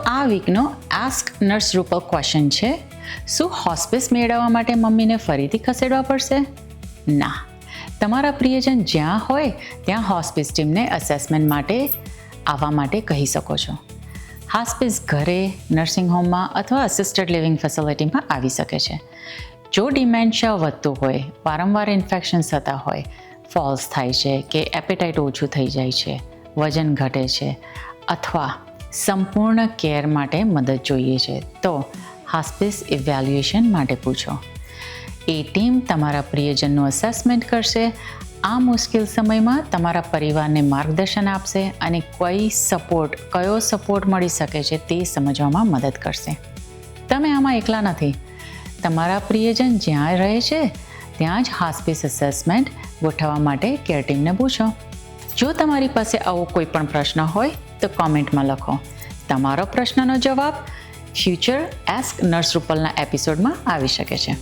આ વીકનો ask nurse Rupal question છે, શું હોસ્પિસ મેળવવા માટે મમ્મીને ફરીથી ખસેડવા પડશે? ના, તમારા પ્રિયજન જ્યાં હોય ત્યાં હોસ્પિસ ટીમને અસેસમેન્ટ માટે આવવા માટે કહી શકો છો. હોસ્પિસ ઘરે, નર્સિંગ હોમમાં અથવા અસિસ્ટેડ લિવિંગ ફેસિલિટીમાં આવી શકે છે. જો ડિમેન્શિયા વધતું હોય, વારંવાર ઇન્ફેક્શન્સ થતા હોય, ફોલ્સ થાય છે કે એપેટાઇટ ઓછું થઈ જાય છે, વજન ઘટે છે અથવા સંપૂર્ણ કેર માટે મદદ જોઈએ છે તો હોસ્પિસ ઇવેલ્યુએશન માટે પૂછો. એ ટીમ તમારા પ્રિયજનનું અસેસમેન્ટ કરશે, આ મુશ્કેલ સમયમાં તમારા પરિવારને માર્ગદર્શન આપશે અને કયો સપોર્ટ મળી શકે છે તે સમજવામાં મદદ કરશે. તમે આમાં એકલા નથી. તમારા પ્રિયજન જ્યાં રહે છે ત્યાં જ હોસ્પિસ અસેસમેન્ટ ગોઠવવા માટે કેર ટીમને પૂછો. જો તમારી પાસે આવો કોઈ પણ પ્રશ્ન હોય તો કોમેન્ટમાં લખો. તમારો પ્રશ્નનો જવાબ ફ્યુચર આસ્ક નર્સ રૂપલના એપિસોડમાં આવી શકે છે.